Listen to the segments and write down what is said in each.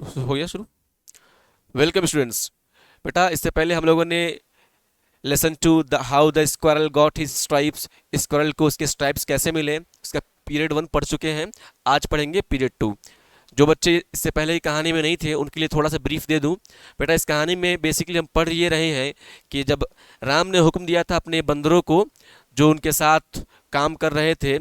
हो गया शुरू। Welcome students. बेटा इससे पहले हम लोगों ने lesson two the how the squirrel got his stripes, squirrel को उसके स्ट्राइप्स कैसे मिले, उसका पीरियड 1 पढ़ चुके हैं। आज पढ़ेंगे पीरियड 2। जो बच्चे इससे पहले ही कहानी में नहीं थे उनके लिए थोड़ा सा ब्रीफ दे दूं। बेटा इस कहानी में बेसिकली हम पढ़ ये रहे हैं कि जब राम ने हुक्म दिया था अपने बंदरों को जो उनके साथ काम कर रहे थे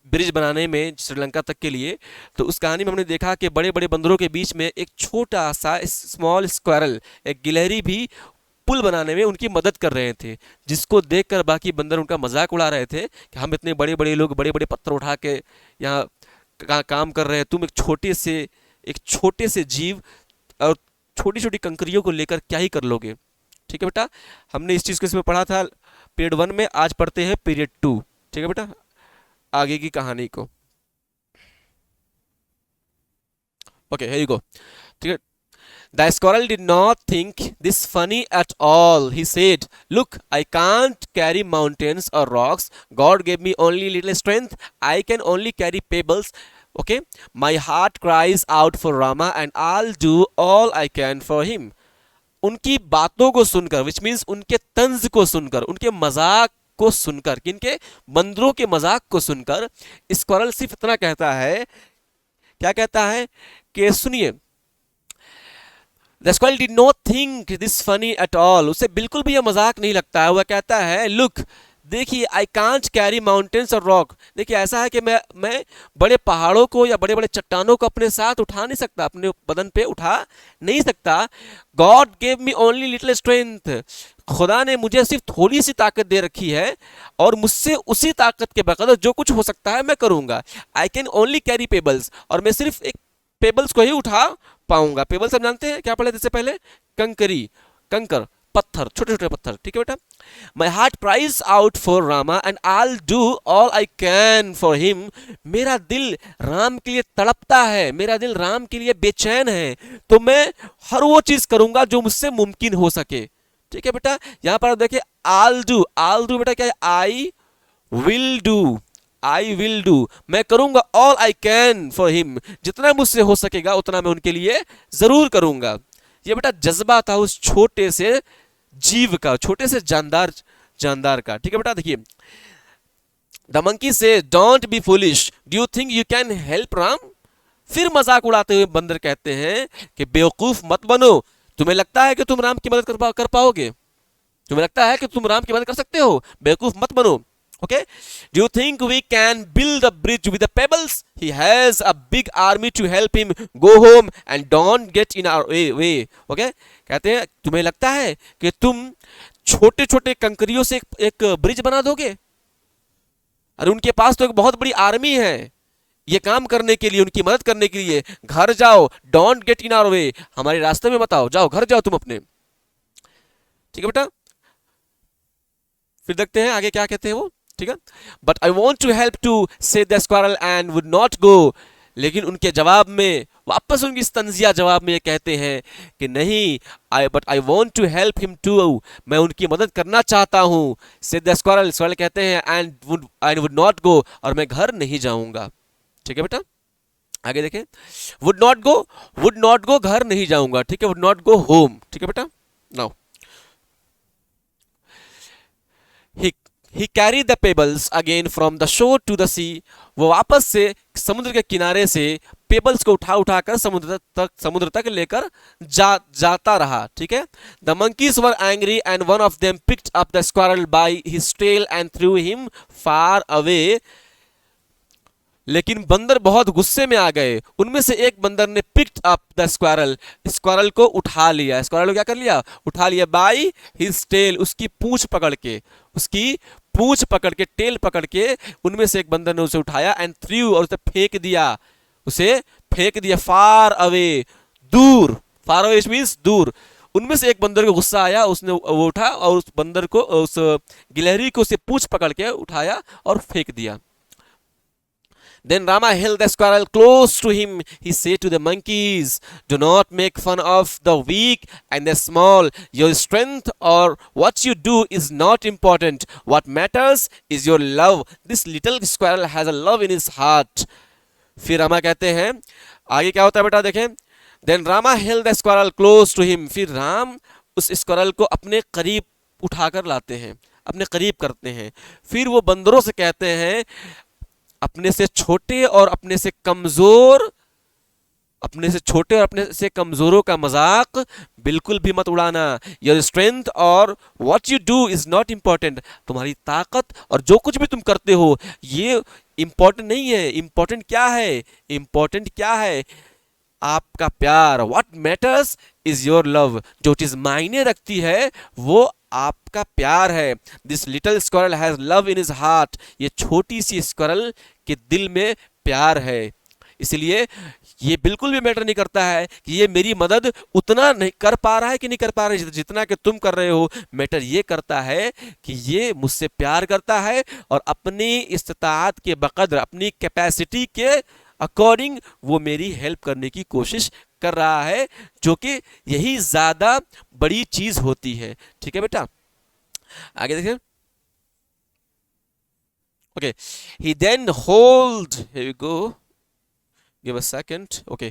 ब्रिज बनाने में श्रीलंका तक के लिए, तो उस कहानी में हमने देखा कि बड़े बड़े बंदरों के बीच में एक छोटा सा स्मॉल स्क्वायरल, एक गिलहरी भी पुल बनाने में उनकी मदद कर रहे थे, जिसको देखकर बाकी बंदर उनका मजाक उड़ा रहे थे कि हम इतने बड़े बड़े लोग बड़े बड़े पत्थर उठा के यहाँ काम कर रहे हैं, तुम एक छोटे से जीव और छोटी छोटी कंकरियों को लेकर क्या ही कर लोगे। ठीक है बेटा, हमने इस चीज़ को इसमें पढ़ा था पीरियड 1 में। आज पढ़ते हैं पीरियड 2। ठीक है बेटा, आगे की कहानी को। Okay, here you go. ठीक है। The squirrel did not think this funny at all. He said, "Look, I can't carry mountains or rocks. God gave me only little strength. I can only carry pebbles. Okay? My heart cries out for Rama and I'll do all I can for him." उनकी बातों को सुनकर, which means उनके तंज को सुनकर, उनके मजाक को सुनकर, किनके, बंदरों के मजाक को सुनकर, स्क्वायरल सिर्फ इतना कहता है, क्या कहता है कि सुनिए, the squirrel did not think this funny at all. उसे बिल्कुल भी यह मजाक नहीं लगता है। वह कहता है, लुक, देखिए, आई कांट कैरी माउंटेन्स और रॉक। देखिए ऐसा है कि मैं बड़े पहाड़ों को या बड़े बड़े चट्टानों को अपने साथ उठा नहीं सकता, अपने बदन पे उठा नहीं सकता। God gave me only little strength. खुदा ने मुझे सिर्फ थोड़ी सी ताकत दे रखी है और मुझसे उसी ताकत के बकदर जो कुछ हो सकता है मैं करूंगा। I can only carry pebbles, और मैं सिर्फ एक पेबल्स को ही उठा पाऊंगा। पेबल्स हम जानते हैं, क्या पढ़े थे इससे पहले, कंकरी, कंकर, पत्थर, छोटे छोटे पत्थर। ठीक है बेटा। My heart cries out for Rama and I do all I can for him. मेरा दिल राम के लिए तड़पता है, मेरा दिल राम के लिए बेचैन है, तो मैं हर वो चीज करूंगा जो मुझसे मुमकिन हो सके। ठीक है बेटा। यहां पर देखिए, आल डू बेटा क्या है, I will do, I will do, मैं करूंगा all I can for him, जितना मुझसे हो सकेगा उतना मैं उनके लिए जरूर करूंगा। ये बेटा जज्बा था उस छोटे से जीव का, छोटे से जानदार का। ठीक है बेटा। देखिए, द मंकी से, don't be foolish, do you think you can help Ram. फिर मजाक उड़ाते हुए बंदर कहते हैं कि बेवकूफ मत बनो, तुम्हें लगता है कि तुम राम की मदद कर पाओगे, तुम्हें लगता है कि तुम राम की मदद कर सकते हो, बेवकूफ मत बनो। Okay, do you think we can build a bridge with the pebbles? He has a big army to help him. Go home and don't get in our way. Okay, कहते हैं तुम्हें लगता है कि तुम छोटे छोटे कंकरियों से एक ब्रिज बना दोगे, और उनके पास तो एक बहुत बड़ी आर्मी है ये काम करने के लिए, उनकी मदद करने के लिए। घर जाओ, don't get in our way, हमारे रास्ते में बताओ, जाओ घर जाओ तुम अपने। ठीक है बेटा। फिर देखते हैं आगे क्या कहते हैं वो। ठीक है। But I want to help to say the squirrel and would not go. लेकिन उनके जवाब में, वापस उनकी तंजिया जवाब में ये कहते हैं कि नहीं, but I want to help him too, मैं उनकी मदद करना चाहता हूं। से द स्क्वायरल, स्क्वायरल कहते हैं, एंड वुड नॉट गो, और मैं घर नहीं जाऊंगा। ठीक है बेटा। आगे देखें, वुड नॉट गो, घर नहीं जाऊंगा। ठीक है, वुड नॉट गो होम। ठीक है बेटा। Now He carried the pebbles again from the shore to the sea. वो वापस से समुद्र के किनारे से पेबल्स को उठा कर समुद्र तक लेकर जाता रहा। ठीक है। The monkeys were angry and one of them picked up the squirrel by his tail and threw him far away. लेकिन बंदर बहुत गुस्से में आ गए। उनमें से एक बंदर ने picked up the squirrel, squirrel को उठा लिया। स्क्वायरल को क्या कर लिया, उठा लिया। बाय हिज टेल, उसकी पूंछ पकड़ के, उसकी पूंछ पकड़ के, टेल पकड़ के, उनमें से एक बंदर ने उसे उठाया एंड थ्रू, और उसे फेंक दिया, उसे फेंक दिया फार अवे, दूर। फार अवे मींस दूर। उनमें से एक बंदर को गुस्सा आया, उसने वो उठा और उस बंदर को, उस गिलहरी को उसे पूंछ पकड़ के उठाया और फेंक दिया। Then Rama held the squirrel close to him. He said to the monkeys, "Do not make fun of the weak and the small. Your strength or what you do is not important. What matters is your love. This little squirrel has a love in his heart." फिर रामा कहते हैं, आगे क्या होता है बेटा देखें, then Rama held the squirrel close to him, फिर राम उस स्क्वारल को अपने करीब उठाकर लाते हैं, अपने करीब करते हैं। फिर वो बंदरों से कहते हैं, अपने से छोटे और अपने से छोटे और अपने से कमजोरों का मजाक बिल्कुल भी मत उड़ाना। योर स्ट्रेंथ और what you do is not important, तुम्हारी ताकत और जो कुछ भी तुम करते हो ये इंपॉर्टेंट नहीं है। इंपॉर्टेंट क्या है? इंपॉर्टेंट क्या है? आपका प्यार। What matters is your love, जो चीज मायने रखती है वो आपका प्यार है। This little squirrel has love in his heart, ये छोटी सी स्क्वारल के दिल में प्यार है। इसलिए ये बिल्कुल भी मैटर नहीं करता है कि ये मेरी मदद उतना नहीं कर पा रहा है कि नहीं कर पा रहा है जितना कि तुम कर रहे हो। मैटर ये करता है कि ये मुझसे प्यार करता है और अपनी इस्तात के बकद्र, अपनी कैपेसिटी के अकॉर्डिंग वो मेरी हेल्प करने की कोशिश कर रहा है, जो कि यही ज्यादा बड़ी चीज होती है। ठीक है बेटा, आगे देखिए। Okay, he then hold, here we go, give a second. Okay,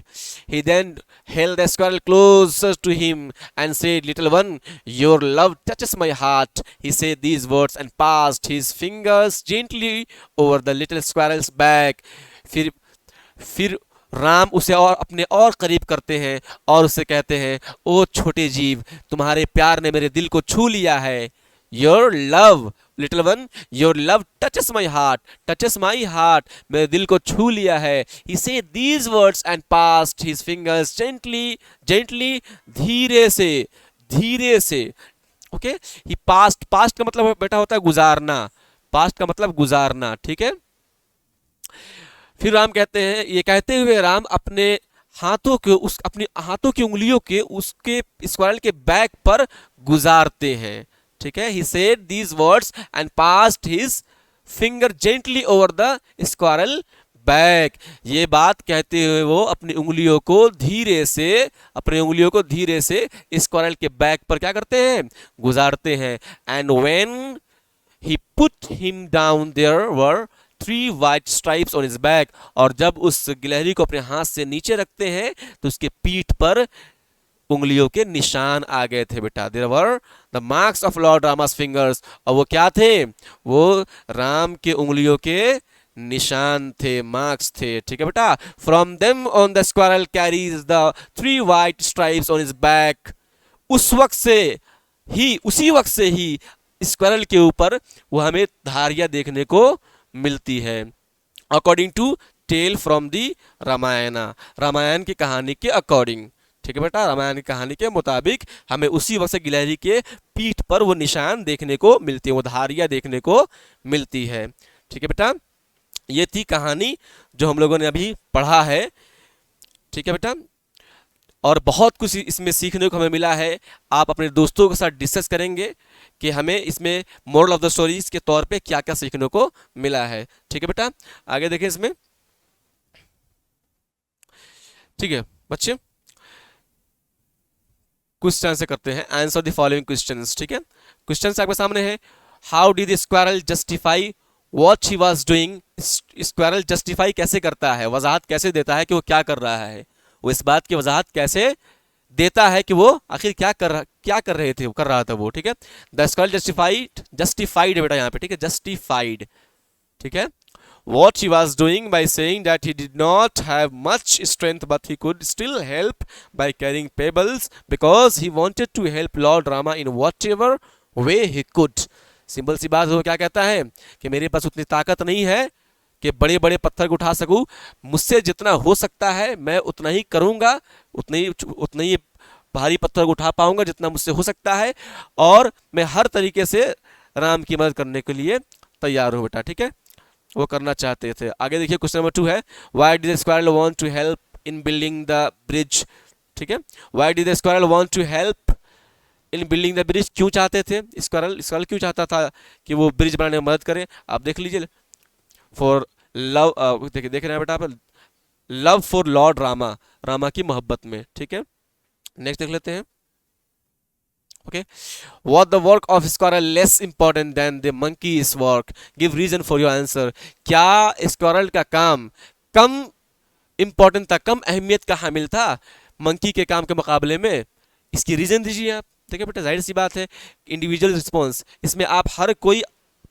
he then held the squirrel closer to him and said, little one, your love touches my heart. He said these words and passed his fingers gently over the little squirrel's back. फिर राम उसे और अपने और करीब करते हैं और उसे कहते हैं, ओ छोटे जीव, तुम्हारे प्यार ने मेरे दिल को छू लिया है। Your love, little one, your love touches my heart, touches my heart, मेरे दिल को छू लिया है। ही से these words and passed his fingers gently, gently, धीरे से, धीरे से। ओके, ही पास्ट, पास्ट का मतलब बेटा होता है गुजारना, पास्ट का मतलब गुजारना। ठीक है, फिर राम कहते हैं, ये कहते हुए राम अपने हाथों के अपनी हाथों की उंगलियों के उसके स्क्वारल के बैक पर गुजारते हैं। ठीक है, he said these words and passed his finger gently over the squirrel back. ये बात कहते हुए वो अपनी उंगलियों को धीरे से, अपनी उंगलियों को धीरे से स्क्वारल के बैक पर क्या करते हैं? गुजारते हैं। And when he put him down there were 3 white stripes on his back. और जब उस गिलहरी को अपने हाथ से नीचे रखते हैं तो उसके पीठ पर उंगलियों के निशान आ गए थे बेटा। There were the marks of lord Rama's fingers, और वो क्या थे? वो राम के उंगलियों के निशान थे, मार्क्स थे। ठीक है बेटा, from them on the squirrel carries the 3 white stripes on his back. उस वक्त से ही, उसी वक्त से ही स्क्वारल के ऊपर वो हमें धारियां देखने को मिलती है। According to tale from the Ramayana, Ramayana की कहानी के अकॉर्डिंग। ठीक है बेटा, रामायण की कहानी के मुताबिक हमें उसी वक्त से गिलहरी के पीठ पर वो निशान देखने को मिलती है, वो धारियां देखने को मिलती है। ठीक है बेटा, ये थी कहानी जो हम लोगों ने अभी पढ़ा है। ठीक है बेटा, और बहुत कुछ इसमें सीखने को हमें मिला है। आप अपने दोस्तों के साथ डिस्कस करेंगे कि हमें इसमें मोरल ऑफ द स्टोरीज के तौर पे क्या क्या सीखने को मिला है। ठीक है बेटा, आगे देखें इसमें। ठीक है बच्चे, क्वेश्चन आंसर करते हैं। Answer the following questions. ठीक है, क्वेश्चंस आपके सामने है। How did the squirrel justify what he was doing? Squirrel justify कैसे करता है, वजाहत कैसे देता है कि वो क्या कर रहा है? वो इस बात की वजाहत कैसे देता है कि वो आखिर क्या कर रहे थे, कर रहा था वो। ठीक है, द स्क्वारल जस्टिफाइड, जस्टिफाइड बेटा यहाँ पे। ठीक है, जस्टिफाइड। ठीक है, what he was doing by saying that he did not have much strength but he could still help by carrying pebbles because he wanted to help Lord Rama in whatever way he could. Simple सी बात, वो क्या कहता है कि मेरे पास उतनी ताकत नहीं है कि बड़े बड़े पत्थर को उठा सकूं, मुझसे जितना हो सकता है मैं उतना ही करूंगा, उतनी ही भारी पत्थर को उठा पाऊंगा जितना मुझसे हो सकता है, और मैं हर तरीके से राम की मदद करने के लिए तैयार हूं बेटा। ठीक है, वो करना चाहते थे। आगे देखिए, क्वेश्चन नंबर 2 है, why did the squirrel want to help in building the bridge? ठीक है, why did the squirrel want to help in building the bridge? क्यों चाहते थे स्क्वारल, स्क्वारल क्यों चाहता था कि वो ब्रिज बनाने में मदद करें? आप देख लीजिए, फॉर लव, देखिए देख रहे हैं बेटा आप, love for Lord Rama, Rama की मोहब्बत में। ठीक है, नेक्स्ट देख लेते हैं। Okay, what the work of squirrel less important than the monkey's work? Give reason for your answer. क्या स्क्वारल का काम कम इंपॉर्टेंट था, कम अहमियत का हामिल था मंकी के काम के मुकाबले में? इसकी रीज़न दीजिए आप। ठीक है बेटा, जाहिर सी बात है, इंडिविजुअल रिस्पॉन्स, इसमें आप हर कोई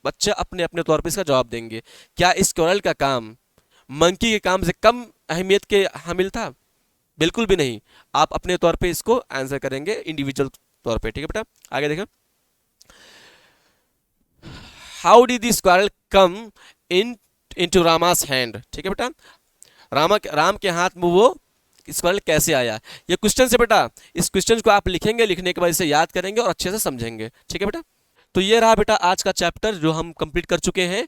बच्चा अपने अपने तौर पे इसका जवाब देंगे। क्या स्क्वायरल का काम मंकी के काम से कम अहमियत के हामिल था? बिल्कुल भी नहीं। आप अपने तौर पे इसको आंसर करेंगे इंडिविजुअल तौर पे। ठीक है बेटा, आगे देखें। How did the squirrel come in into रामास hand? ठीक है बेटा, राम के हाथ में वो स्क्वायरल कैसे आया? ये क्वेश्चन से बेटा, इस क्वेश्चन को आप लिखेंगे, लिखने के बाद इसे याद करेंगे और अच्छे से समझेंगे। ठीक है बेटा, तो ये रहा बेटा आज का चैप्टर जो हम कंप्लीट कर चुके हैं।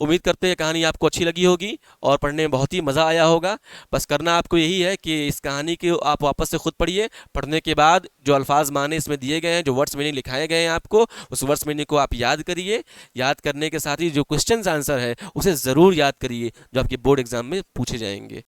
उम्मीद करते हैं कहानी आपको अच्छी लगी होगी और पढ़ने में बहुत ही मज़ा आया होगा। बस करना आपको यही है कि इस कहानी को आप वापस से खुद पढ़िए। पढ़ने के बाद जो अल्फाज माने इसमें दिए गए हैं, जो वर्ड्स मीनिंग लिखाए गए हैं आपको, उस वर्ड्स मीनिंग को आप याद करिए। याद करने के साथ ही जो क्वेश्चन आंसर है उसे ज़रूर याद करिए जो आपके बोर्ड एग्जाम में पूछे जाएंगे।